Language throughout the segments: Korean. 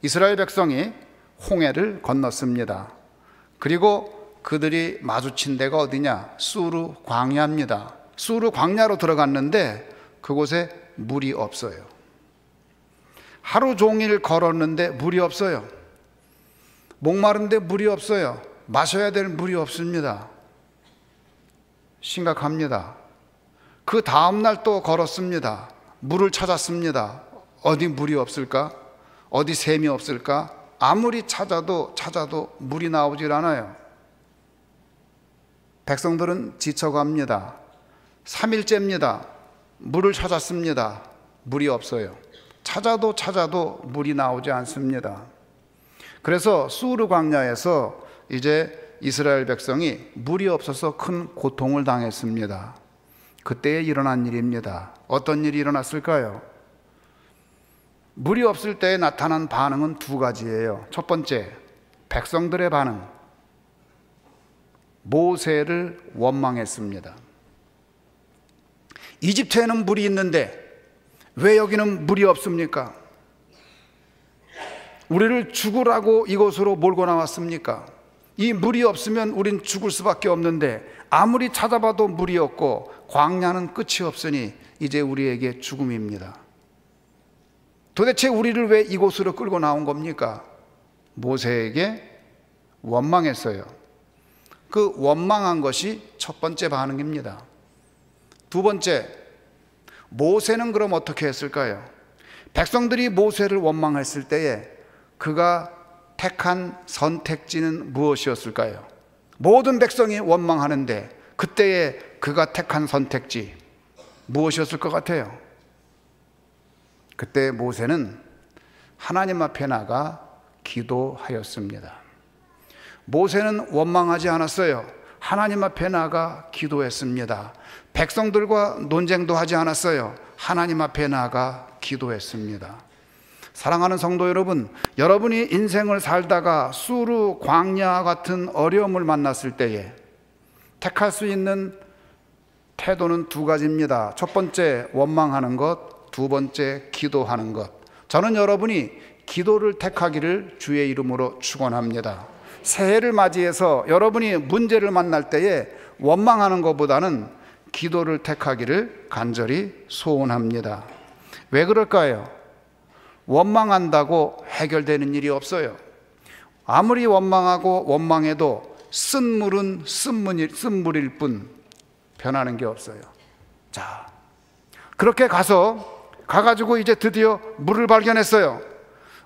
이스라엘 백성이 홍해를 건넜습니다. 그리고 그들이 마주친 데가 어디냐? 수르 광야입니다. 수르 광야로 들어갔는데 그곳에 물이 없어요. 하루 종일 걸었는데 물이 없어요. 목마른데 물이 없어요. 마셔야 될 물이 없습니다. 심각합니다. 그 다음날 또 걸었습니다. 물을 찾았습니다. 어디 물이 없을까? 어디 샘이 없을까? 아무리 찾아도 물이 나오질 않아요. 백성들은 지쳐갑니다. 3일째입니다. 물을 찾았습니다. 물이 없어요. 찾아도 물이 나오지 않습니다. 그래서 수르 광야에서 이제 이스라엘 백성이 물이 없어서 큰 고통을 당했습니다. 그때에 일어난 일입니다. 어떤 일이 일어났을까요? 물이 없을 때 나타난 반응은 두 가지예요. 첫 번째, 백성들의 반응. 모세를 원망했습니다. 이집트에는 물이 있는데 왜 여기는 물이 없습니까? 우리를 죽으라고 이곳으로 몰고 나왔습니까? 이 물이 없으면 우린 죽을 수밖에 없는데 아무리 찾아봐도 물이 없고 광야는 끝이 없으니 이제 우리에게 죽음입니다. 도대체 우리를 왜 이곳으로 끌고 나온 겁니까? 모세에게 원망했어요. 그 원망한 것이 첫 번째 반응입니다. 두 번째, 모세는 그럼 어떻게 했을까요? 백성들이 모세를 원망했을 때에 그가 택한 선택지는 무엇이었을까요? 모든 백성이 원망하는데 그때에 그가 택한 선택지 무엇이었을 것 같아요? 그때 모세는 하나님 앞에 나가 기도하였습니다. 모세는 원망하지 않았어요. 하나님 앞에 나가 기도했습니다. 백성들과 논쟁도 하지 않았어요. 하나님 앞에 나가 기도했습니다. 사랑하는 성도 여러분, 여러분이 인생을 살다가 수르 광야 같은 어려움을 만났을 때에 택할 수 있는 태도는 두 가지입니다. 첫 번째, 원망하는 것. 두 번째, 기도하는 것. 저는 여러분이 기도를 택하기를 주의 이름으로 축원합니다. 새해를 맞이해서 여러분이 문제를 만날 때에 원망하는 것보다는 기도를 택하기를 간절히 소원합니다. 왜 그럴까요? 원망한다고 해결되는 일이 없어요. 아무리 원망하고 원망해도 쓴물은 쓴물일 뿐 변하는 게 없어요. 자, 그렇게 가가지고 이제 드디어 물을 발견했어요.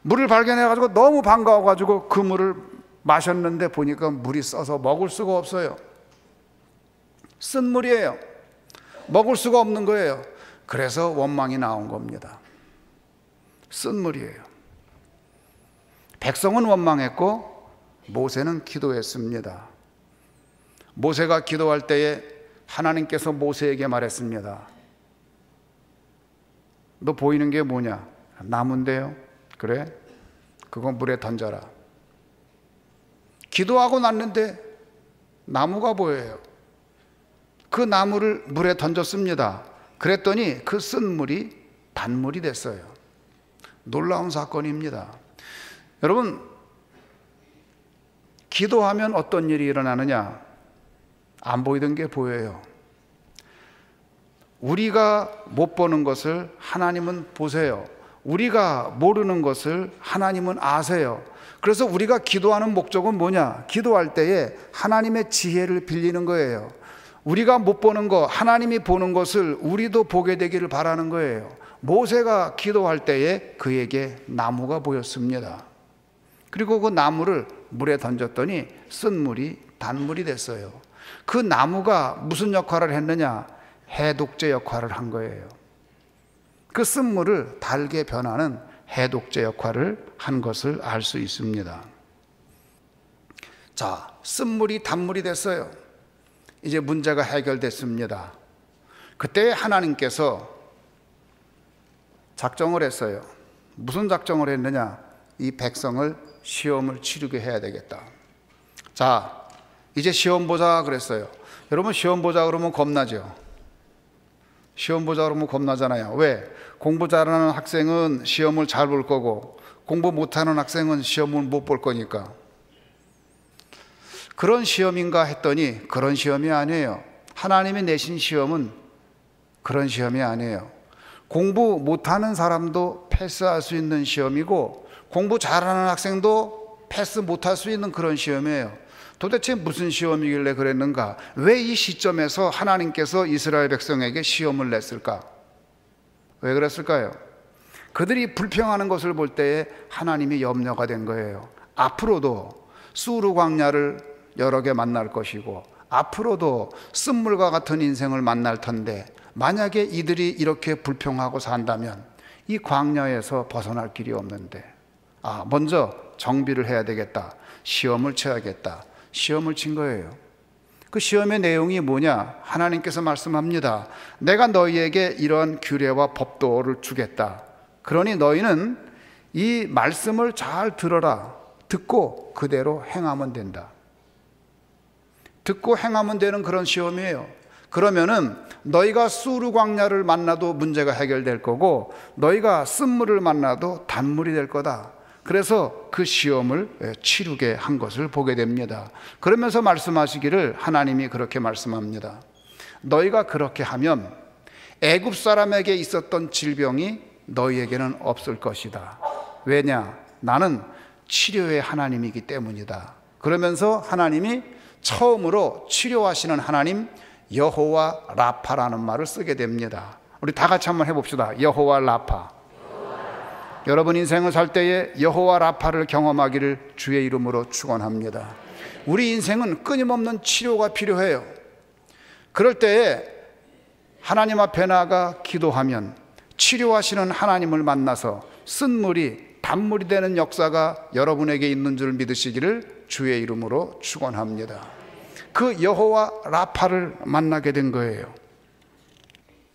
물을 발견해가지고 너무 반가워가지고 그 물을 마셨는데 보니까 물이 써서 먹을 수가 없어요. 쓴 물이에요. 먹을 수가 없는 거예요. 그래서 원망이 나온 겁니다. 쓴 물이에요. 백성은 원망했고 모세는 기도했습니다. 모세가 기도할 때에 하나님께서 모세에게 말했습니다. 너 보이는 게 뭐냐? 나무인데요. 그래? 그거 물에 던져라. 기도하고 났는데 나무가 보여요. 그 나무를 물에 던졌습니다. 그랬더니 그 쓴 물이 단물이 됐어요. 놀라운 사건입니다. 여러분, 기도하면 어떤 일이 일어나느냐? 안 보이던 게 보여요. 우리가 못 보는 것을 하나님은 보세요. 우리가 모르는 것을 하나님은 아세요. 그래서 우리가 기도하는 목적은 뭐냐? 기도할 때에 하나님의 지혜를 빌리는 거예요. 우리가 못 보는 것, 하나님이 보는 것을 우리도 보게 되기를 바라는 거예요. 모세가 기도할 때에 그에게 나무가 보였습니다. 그리고 그 나무를 물에 던졌더니 쓴 물이 단물이 됐어요. 그 나무가 무슨 역할을 했느냐? 해독제 역할을 한 거예요. 그 쓴 물을 달게 변하는 해독제 역할을 한 것을 알 수 있습니다. 자, 쓴 물이 단물이 됐어요. 이제 문제가 해결됐습니다. 그때 하나님께서 작정을 했어요. 무슨 작정을 했느냐? 이 백성을 시험을 치르게 해야 되겠다. 자, 이제 시험 보자 그랬어요. 여러분, 시험 보자 그러면 겁나죠? 시험 보자 그러면 겁나잖아요. 왜? 공부 잘하는 학생은 시험을 잘 볼 거고 공부 못하는 학생은 시험을 못 볼 거니까. 그런 시험인가 했더니 그런 시험이 아니에요. 하나님이 내신 시험은 그런 시험이 아니에요. 공부 못하는 사람도 패스할 수 있는 시험이고, 공부 잘하는 학생도 패스 못할 수 있는 그런 시험이에요. 도대체 무슨 시험이길래 그랬는가? 왜 이 시점에서 하나님께서 이스라엘 백성에게 시험을 냈을까? 왜 그랬을까요? 그들이 불평하는 것을 볼 때에 하나님이 염려가 된 거예요. 앞으로도 수르 광야를 여러 개 만날 것이고, 앞으로도 쓴물과 같은 인생을 만날 텐데, 만약에 이들이 이렇게 불평하고 산다면 이 광야에서 벗어날 길이 없는데, 먼저 정비를 해야 되겠다, 시험을 쳐야겠다. 시험을 친 거예요. 그 시험의 내용이 뭐냐? 하나님께서 말씀합니다. 내가 너희에게 이러한 규례와 법도를 주겠다. 그러니 너희는 이 말씀을 잘 들어라. 듣고 그대로 행하면 된다. 듣고 행하면 되는 그런 시험이에요. 그러면은 너희가 수르 광야를 만나도 문제가 해결될 거고, 너희가 쓴물을 만나도 단물이 될 거다. 그래서 그 시험을 치르게 한 것을 보게 됩니다. 그러면서 말씀하시기를, 하나님이 그렇게 말씀합니다. 너희가 그렇게 하면 애굽 사람에게 있었던 질병이 너희에게는 없을 것이다. 왜냐? 나는 치료의 하나님이기 때문이다. 그러면서 하나님이 처음으로 치료하시는 하나님, 여호와 라파라는 말을 쓰게 됩니다. 우리 다 같이 한번 해봅시다. 여호와 라파. 여러분 인생을 살 때에 여호와 라파를 경험하기를 주의 이름으로 축원합니다. 우리 인생은 끊임없는 치료가 필요해요. 그럴 때에 하나님 앞에 나가 기도하면 치료하시는 하나님을 만나서 쓴물이 단물이 되는 역사가 여러분에게 있는 줄 믿으시기를 주의 이름으로 축원합니다. 그 여호와 라파를 만나게 된 거예요.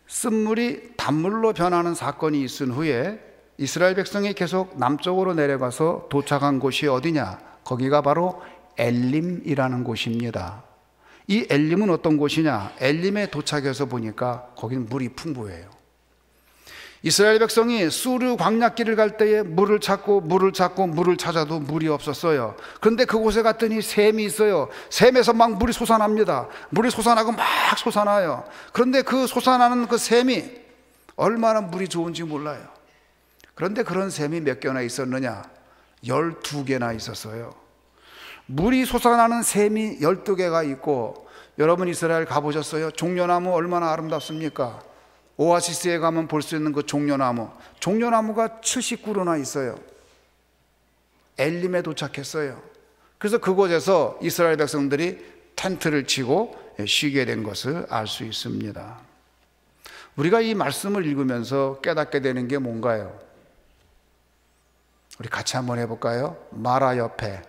쓴물이 단물로 변하는 사건이 있은 후에 이스라엘 백성이 계속 남쪽으로 내려가서 도착한 곳이 어디냐? 거기가 바로 엘림이라는 곳입니다. 이 엘림은 어떤 곳이냐? 엘림에 도착해서 보니까 거기는 물이 풍부해요. 이스라엘 백성이 수르 광야길을 갈 때에 물을 찾고 찾아도 물이 없었어요. 그런데 그곳에 갔더니 샘이 있어요. 샘에서 막 물이 솟아납니다. 물이 솟아나고 막 솟아나요. 그런데 그 솟아나는 그 샘이 얼마나 물이 좋은지 몰라요. 그런데 그런 샘이 몇 개나 있었느냐? 12개나 있었어요. 물이 솟아나는 샘이 12개가 있고, 여러분 이스라엘 가보셨어요? 종려나무 얼마나 아름답습니까? 오아시스에 가면 볼 수 있는 그 종려나무가 70그루나 있어요. 엘림에 도착했어요. 그래서 그곳에서 이스라엘 백성들이 텐트를 치고 쉬게 된 것을 알 수 있습니다. 우리가 이 말씀을 읽으면서 깨닫게 되는 게 뭔가요? 우리 같이 한번 해볼까요? 마라 옆에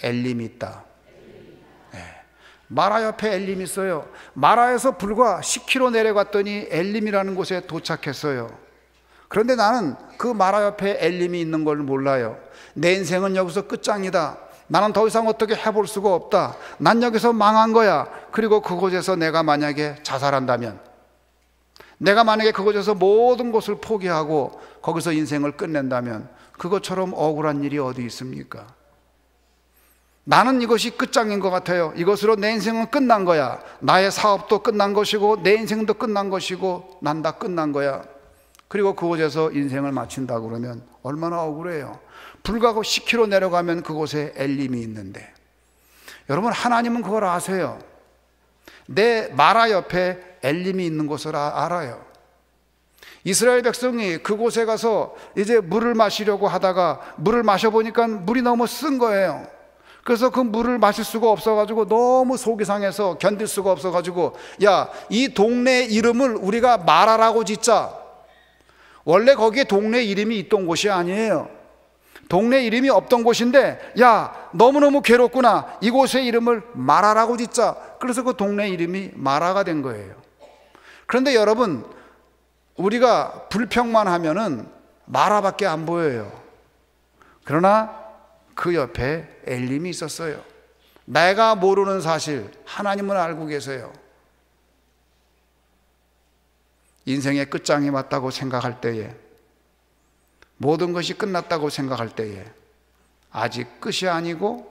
엘림이 있다. 마라 옆에 엘림이 있어요. 마라에서 불과 10km 내려갔더니 엘림이라는 곳에 도착했어요. 그런데 나는 그 마라 옆에 엘림이 있는 걸 몰라요. 내 인생은 여기서 끝장이다. 나는 더 이상 어떻게 해볼 수가 없다. 난 여기서 망한 거야. 그리고 그곳에서 내가 만약에 자살한다면, 내가 만약에 그곳에서 모든 것을 포기하고 거기서 인생을 끝낸다면, 그것처럼 억울한 일이 어디 있습니까? 나는 이것이 끝장인 것 같아요. 이것으로 내 인생은 끝난 거야. 나의 사업도 끝난 것이고 내 인생도 끝난 것이고 난 다 끝난 거야. 그리고 그곳에서 인생을 마친다 그러면 얼마나 억울해요. 불과 10km 내려가면 그곳에 엘림이 있는데, 여러분 하나님은 그걸 아세요. 내 마라 옆에 엘림이 있는 것을 알아요. 이스라엘 백성이 그곳에 가서 이제 물을 마시려고 하다가 물을 마셔보니까 물이 너무 쓴 거예요. 그래서 그 물을 마실 수가 없어가지고 너무 속이 상해서 견딜 수가 없어가지고, 야, 이 동네 이름을 우리가 마라라고 짓자. 원래 거기에 동네 이름이 있던 곳이 아니에요. 동네 이름이 없던 곳인데, 야, 너무너무 괴롭구나. 이곳의 이름을 마라라고 짓자. 그래서 그 동네 이름이 마라가 된 거예요. 그런데 여러분, 우리가 불평만 하면은 마라밖에 안 보여요. 그러나 그 옆에 엘림이 있었어요. 내가 모르는 사실 하나님은 알고 계세요. 인생의 끝장이 왔다고 생각할 때에 모든 것이 끝났다고 생각할 때에, 아직 끝이 아니고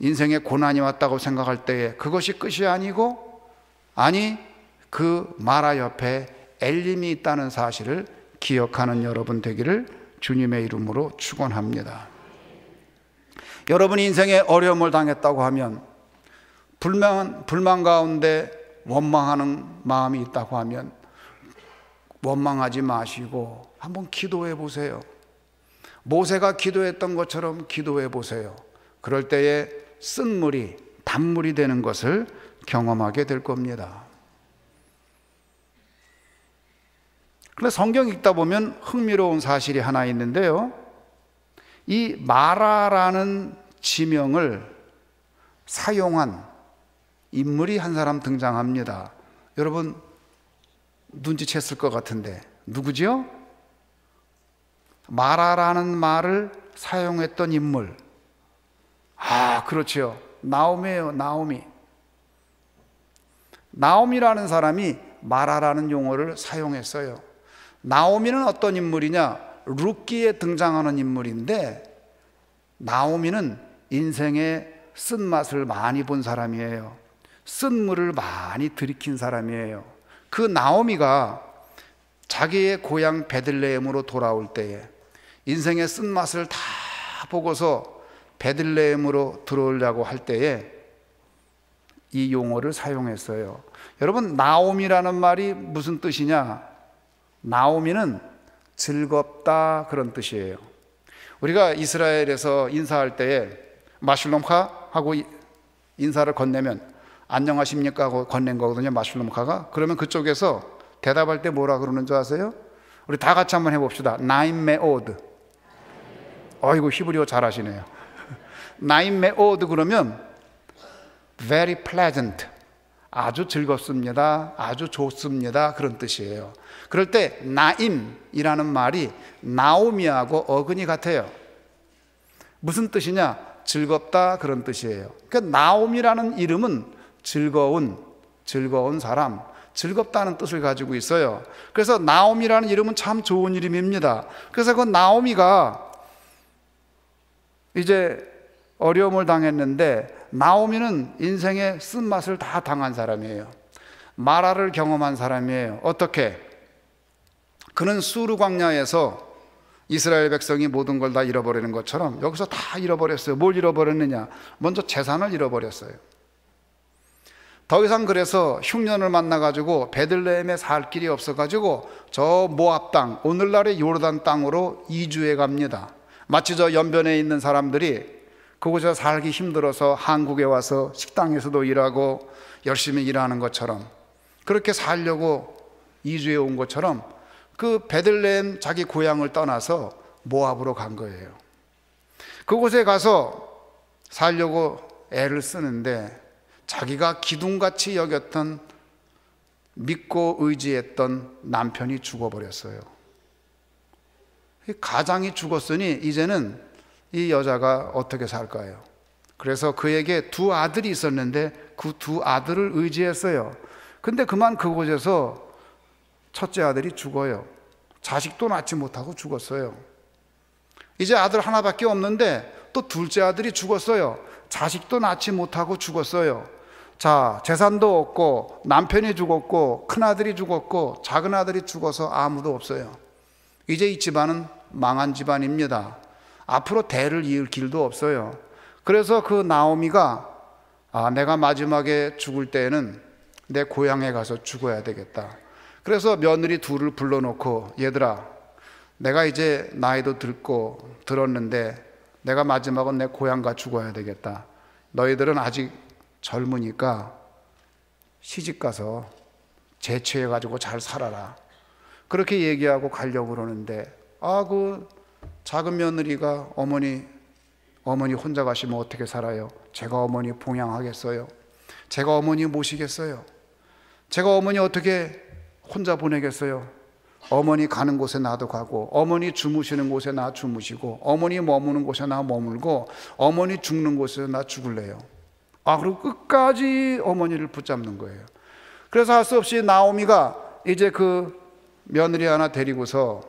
인생의 고난이 왔다고 생각할 때에 그것이 끝이 아니고, 아니 그 마라 옆에 엘림이 있다는 사실을 기억하는 여러분 되기를 주님의 이름으로 축원합니다. 여러분이 인생에 어려움을 당했다고 하면, 불만 가운데 원망하는 마음이 있다고 하면 원망하지 마시고 한번 기도해 보세요. 모세가 기도했던 것처럼 기도해 보세요. 그럴 때에 쓴물이 단물이 되는 것을 경험하게 될 겁니다. 그런데 성경 읽다 보면 흥미로운 사실이 하나 있는데요, 이 마라라는 지명을 사용한 인물이 한 사람 등장합니다. 여러분 눈치챘을 것 같은데 누구지요? 마라라는 말을 사용했던 인물. 그렇죠. 나오미예요. 나오미라는 사람이 마라라는 용어를 사용했어요. 나오미는 어떤 인물이냐? 룻기에 등장하는 인물인데, 나오미는 인생의 쓴맛을 많이 본 사람이에요. 쓴물을 많이 들이킨 사람이에요. 그 나오미가 자기의 고향 베들레헴으로 돌아올 때에 인생의 쓴맛을 다 보고서 베들레헴으로 들어오려고 할 때에 이 용어를 사용했어요. 여러분, 나오미라는 말이 무슨 뜻이냐? 나오미는 즐겁다, 그런 뜻이에요. 우리가 이스라엘에서 인사할 때에 마슐롬카 하고 인사를 건네면 안녕하십니까 하고 건넨 거거든요, 마슐롬카가. 그러면 그쪽에서 대답할 때 뭐라 그러는 줄 아세요? 우리 다 같이 한번 해봅시다. 나임 메오드. 어이구, 히브리어 잘하시네요. 나임 메오드 그러면 very pleasant, 아주 즐겁습니다, 아주 좋습니다, 그런 뜻이에요. 그럴 때 나임이라는 말이 나오미하고 어근이 같아요. 무슨 뜻이냐? 즐겁다, 그런 뜻이에요. 그러니까 나오미라는 이름은 즐거운 사람, 즐겁다는 뜻을 가지고 있어요. 그래서 나오미라는 이름은 참 좋은 이름입니다. 그래서 그 나오미가 이제 어려움을 당했는데, 나오미는 인생의 쓴맛을 다 당한 사람이에요. 마라를 경험한 사람이에요. 어떻게? 그는 수르 광야에서 이스라엘 백성이 모든 걸 다 잃어버리는 것처럼 여기서 다 잃어버렸어요. 뭘 잃어버렸느냐? 먼저 재산을 잃어버렸어요. 더 이상 그래서 흉년을 만나가지고 베들레헴에 살 길이 없어가지고 저 모압 땅, 오늘날의 요르단 땅으로 이주해 갑니다. 마치 저 연변에 있는 사람들이 그곳에서 살기 힘들어서 한국에 와서 식당에서도 일하고 열심히 일하는 것처럼, 그렇게 살려고 이주해 온 것처럼 그 베들레헴 자기 고향을 떠나서 모압으로 간 거예요. 그곳에 가서 살려고 애를 쓰는데 자기가 기둥같이 여겼던, 믿고 의지했던 남편이 죽어버렸어요. 가장이 죽었으니 이제는 이 여자가 어떻게 살까요? 그래서 그에게 두 아들이 있었는데 그 두 아들을 의지했어요. 근데 그만 그곳에서 첫째 아들이 죽어요. 자식도 낳지 못하고 죽었어요. 이제 아들 하나밖에 없는데 또 둘째 아들이 죽었어요. 자식도 낳지 못하고 죽었어요. 자, 재산도 없고 남편이 죽었고 큰아들이 죽었고 작은 아들이 죽어서 아무도 없어요. 이제 이 집안은 망한 집안입니다. 앞으로 대를 이을 길도 없어요. 그래서 그 나오미가 내가 마지막에 죽을 때에는 내 고향에 가서 죽어야 되겠다. 그래서 며느리 둘을 불러놓고, 얘들아, 내가 이제 나이도 들었는데 내가 마지막은 내 고향 가 죽어야 되겠다. 너희들은 아직 젊으니까 시집가서 재취해가지고 잘 살아라. 그렇게 얘기하고 가려고 그러는데, 그 작은 며느리가 어머니 혼자 가시면 어떻게 살아요? 제가 어머니 봉양하겠어요? 제가 어머니 모시겠어요? 제가 어머니 어떻게 혼자 보내겠어요? 어머니 가는 곳에 나도 가고, 어머니 주무시는 곳에 나 주무시고, 어머니 머무는 곳에 나 머물고, 어머니 죽는 곳에 나 죽을래요. 그리고 끝까지 어머니를 붙잡는 거예요. 그래서 할 수 없이 나오미가 이제 그 며느리 하나 데리고서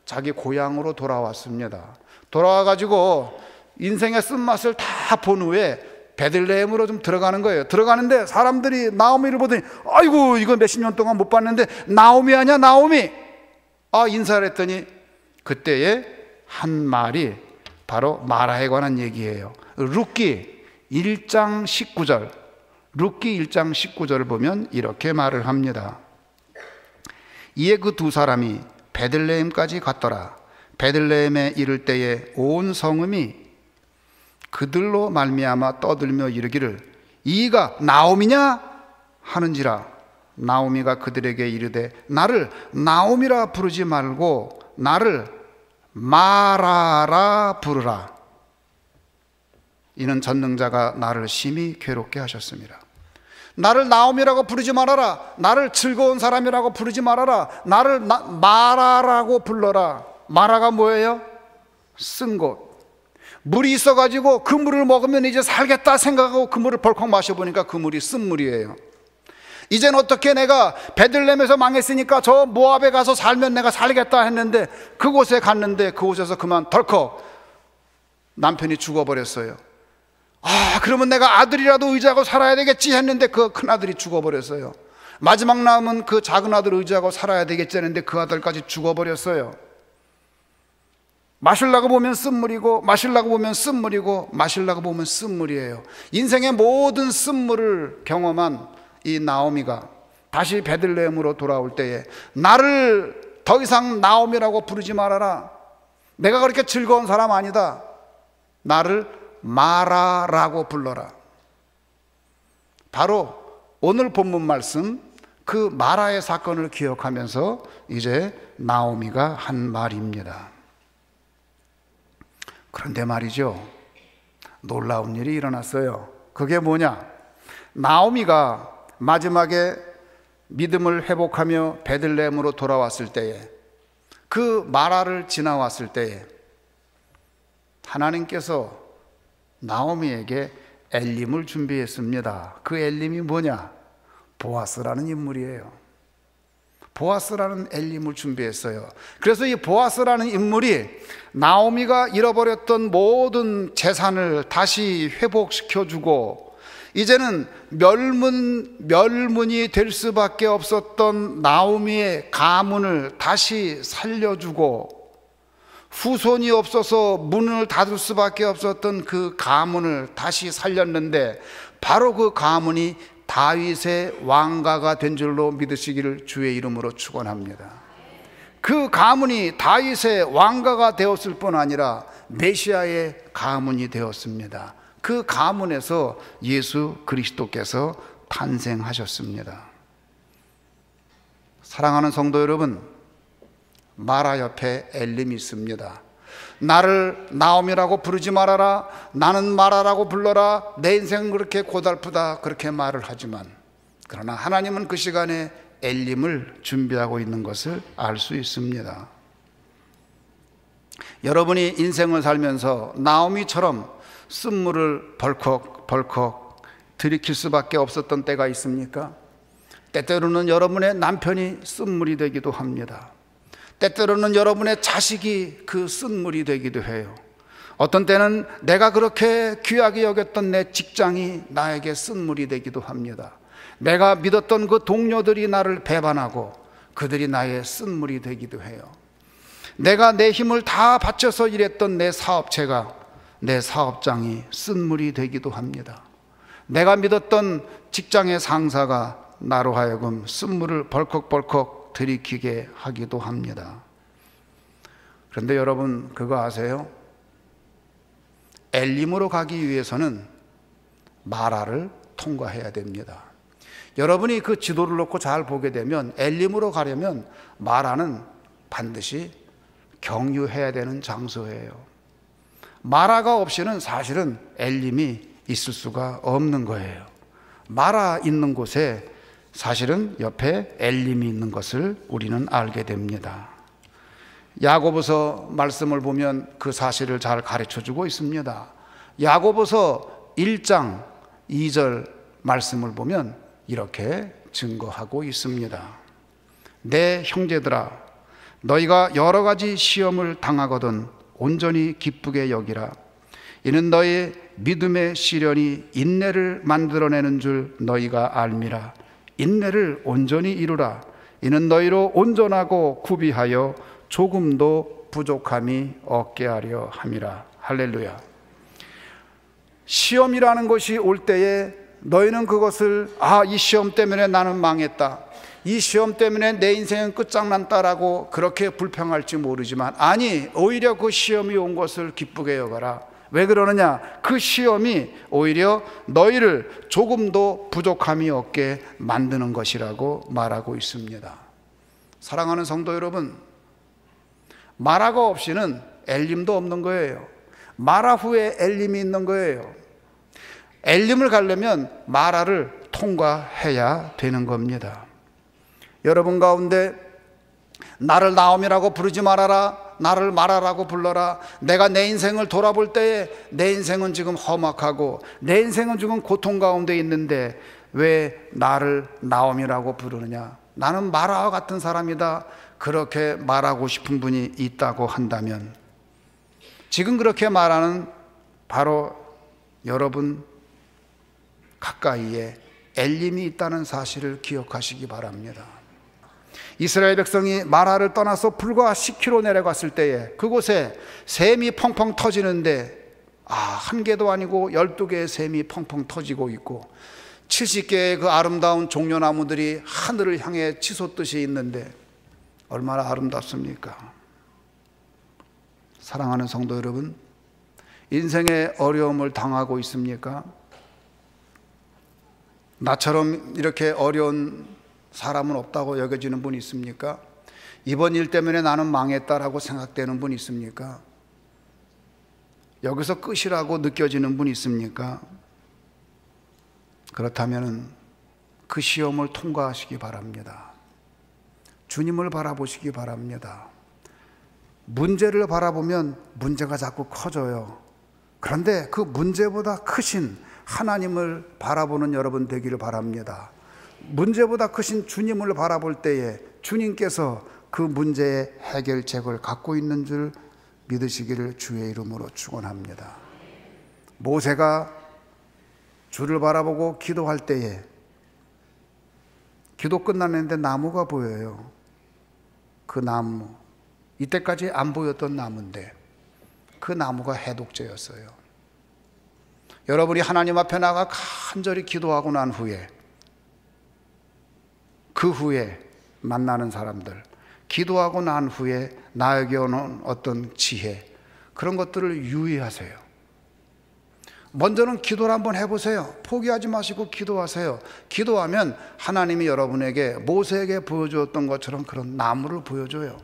자기 고향으로 돌아왔습니다. 돌아와가지고 인생의 쓴맛을 다 본 후에 베들레헴으로 좀 들어가는 거예요. 들어가는데 사람들이 나오미를 보더니 아이고 이거 몇십 년 동안 못 봤는데 나오미 아니야 나오미. 인사를 했더니 그때의 한 말이 바로 마라에 관한 얘기예요. 룻기 1장 19절, 룻기 1장 19절을 보면 이렇게 말을 합니다. 이에 그 두 사람이 베들레헴까지 갔더라. 베들레헴에 이를 때에 온 성읍이 그들로 말미암아 떠들며 이르기를 이가 나오미냐 하는지라. 나오미가 그들에게 이르되 나를 나오미라 부르지 말고 나를 마라라 부르라. 이는 전능자가 나를 심히 괴롭게 하셨습니다. 나를 나오미라고 부르지 말아라. 나를 즐거운 사람이라고 부르지 말아라. 나를 마라라고 불러라. 마라가 뭐예요? 쓴 곳. 물이 있어가지고 그 물을 먹으면 이제 살겠다 생각하고 그 물을 벌컥 마셔보니까 그 물이 쓴 물이에요. 이젠 어떻게 내가 베들레헴에서 망했으니까 저 모압에 가서 살면 내가 살겠다 했는데 그곳에 갔는데 그곳에서 그만 덜컥 남편이 죽어버렸어요. 그러면 내가 아들이라도 의지하고 살아야 되겠지 했는데 그 큰아들이 죽어버렸어요. 마지막 남은 그 작은 아들 의지하고 살아야 되겠지 했는데 그 아들까지 죽어버렸어요. 마시려고 보면 쓴물이고 마시려고 보면 쓴물이고 마시려고 보면 쓴물이에요. 인생의 모든 쓴물을 경험한 이 나오미가 다시 베들레헴으로 돌아올 때에 나를 더 이상 나오미라고 부르지 말아라. 내가 그렇게 즐거운 사람 아니다. 나를 마라라고 불러라. 바로 오늘 본문 말씀 그 마라의 사건을 기억하면서 이제 나오미가 한 말입니다. 그런데 말이죠, 놀라운 일이 일어났어요. 그게 뭐냐? 나오미가 마지막에 믿음을 회복하며 베들레헴으로 돌아왔을 때에, 그 마라를 지나왔을 때에 하나님께서 나오미에게 엘림을 준비했습니다. 그 엘림이 뭐냐? 보아스라는 인물이에요. 보아스라는 엘림을 준비했어요. 그래서 이 보아스라는 인물이 나오미가 잃어버렸던 모든 재산을 다시 회복시켜주고, 이제는 멸문이 될 수밖에 없었던 나오미의 가문을 다시 살려주고, 후손이 없어서 문을 닫을 수밖에 없었던 그 가문을 다시 살렸는데, 바로 그 가문이 다윗의 왕가가 된 줄로 믿으시기를 주의 이름으로 축원합니다. 그 가문이 다윗의 왕가가 되었을 뿐 아니라 메시아의 가문이 되었습니다. 그 가문에서 예수 그리스도께서 탄생하셨습니다. 사랑하는 성도 여러분, 마라 옆에 엘림이 있습니다. 나를 나오미라고 부르지 말아라, 나는 마라라고 불러라, 내 인생은 그렇게 고달프다, 그렇게 말을 하지만, 그러나 하나님은 그 시간에 엘림을 준비하고 있는 것을 알 수 있습니다. 여러분이 인생을 살면서 나오미처럼 쓴물을 벌컥 들이킬 수밖에 없었던 때가 있습니까? 때때로는 여러분의 남편이 쓴물이 되기도 합니다. 때때로는 여러분의 자식이 그 쓴물이 되기도 해요. 어떤 때는 내가 그렇게 귀하게 여겼던 내 직장이 나에게 쓴물이 되기도 합니다. 내가 믿었던 그 동료들이 나를 배반하고 그들이 나의 쓴물이 되기도 해요. 내가 내 힘을 다 바쳐서 일했던 내 사업체가, 내 사업장이 쓴물이 되기도 합니다. 내가 믿었던 직장의 상사가 나로 하여금 쓴물을 벌컥벌컥 들이키게 하기도 합니다. 그런데 여러분 그거 아세요? 엘림으로 가기 위해서는 마라를 통과해야 됩니다. 여러분이 그 지도를 놓고 잘 보게 되면 엘림으로 가려면 마라는 반드시 경유해야 되는 장소예요. 마라가 없이는 사실은 엘림이 있을 수가 없는 거예요. 마라 있는 곳에 사실은 옆에 엘림이 있는 것을 우리는 알게 됩니다. 야고보서 말씀을 보면 그 사실을 잘 가르쳐주고 있습니다. 야고보서 1장 2절 말씀을 보면 이렇게 증거하고 있습니다. 내 형제들아, 너희가 여러 가지 시험을 당하거든 온전히 기쁘게 여기라. 이는 너희 믿음의 시련이 인내를 만들어내는 줄 너희가 알미라. 인내를 온전히 이루라. 이는 너희로 온전하고 구비하여 조금도 부족함이 없게 하려 함이라. 할렐루야. 시험이라는 것이 올 때에 너희는 그것을 이 시험 때문에 나는 망했다, 이 시험 때문에 내 인생은 끝장난다라고 그렇게 불평할지 모르지만, 아니, 오히려 그 시험이 온 것을 기쁘게 여겨라. 왜 그러느냐? 그 시험이 오히려 너희를 조금도 부족함이 없게 만드는 것이라고 말하고 있습니다. 사랑하는 성도 여러분, 마라가 없이는 엘림도 없는 거예요. 마라 후에 엘림이 있는 거예요. 엘림을 가려면 마라를 통과해야 되는 겁니다. 여러분 가운데 나를 나옴이라고 부르지 말아라, 나를 마라라고 불러라. 내가 내 인생을 돌아볼 때에 내 인생은 지금 험악하고 내 인생은 지금 고통 가운데 있는데 왜 나를 나옴이라고 부르느냐? 나는 마라와 같은 사람이다. 그렇게 말하고 싶은 분이 있다고 한다면, 지금 그렇게 말하는 바로 여러분 가까이에 엘림이 있다는 사실을 기억하시기 바랍니다. 이스라엘 백성이 마라를 떠나서 불과 10km 내려갔을 때에 그곳에 샘이 펑펑 터지는데, 한 개도 아니고 12개의 샘이 펑펑 터지고 있고 70개의 그 아름다운 종려나무들이 하늘을 향해 치솟듯이 있는데 얼마나 아름답습니까? 사랑하는 성도 여러분, 인생의 어려움을 당하고 있습니까? 나처럼 이렇게 어려운 사람은 없다고 여겨지는 분이 있습니까? 이번 일 때문에 나는 망했다라고 생각되는 분이 있습니까? 여기서 끝이라고 느껴지는 분이 있습니까? 그렇다면 그 시험을 통과하시기 바랍니다. 주님을 바라보시기 바랍니다. 문제를 바라보면 문제가 자꾸 커져요. 그런데 그 문제보다 크신 하나님을 바라보는 여러분 되기를 바랍니다. 문제보다 크신 주님을 바라볼 때에 주님께서 그 문제의 해결책을 갖고 있는 줄 믿으시기를 주의 이름으로 축원합니다. 모세가 주를 바라보고 기도할 때에 기도 끝났는데 나무가 보여요. 그 나무, 이때까지 안 보였던 나무인데 그 나무가 해독제였어요. 여러분이 하나님 앞에 나가 간절히 기도하고 난 후에, 그 후에 만나는 사람들, 기도하고 난 후에 나에게 오는 어떤 지혜, 그런 것들을 유의하세요. 먼저는 기도를 한번 해보세요. 포기하지 마시고 기도하세요. 기도하면 하나님이 여러분에게 모세에게 보여주었던 것처럼 그런 나무를 보여줘요.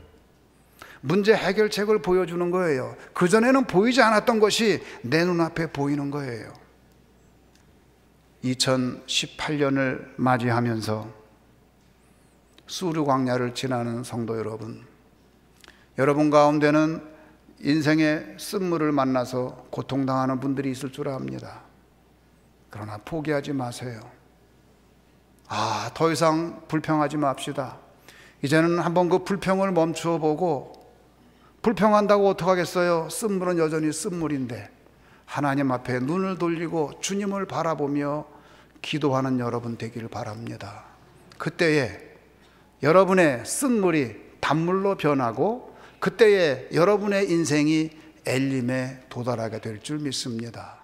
문제 해결책을 보여주는 거예요. 그전에는 보이지 않았던 것이 내 눈앞에 보이는 거예요. 2018년을 맞이하면서 수르 광야를 지나는 성도 여러분, 여러분 가운데는 인생의 쓴물을 만나서 고통당하는 분들이 있을 줄 압니다. 그러나 포기하지 마세요. 더 이상 불평하지 맙시다. 이제는 한번 그 불평을 멈추어 보고, 불평한다고 어떡하겠어요? 쓴물은 여전히 쓴물인데 하나님 앞에 눈을 돌리고 주님을 바라보며 기도하는 여러분 되기를 바랍니다. 그때에 여러분의 쓴물이 단물로 변하고, 그때에 여러분의 인생이 엘림에 도달하게 될 줄 믿습니다.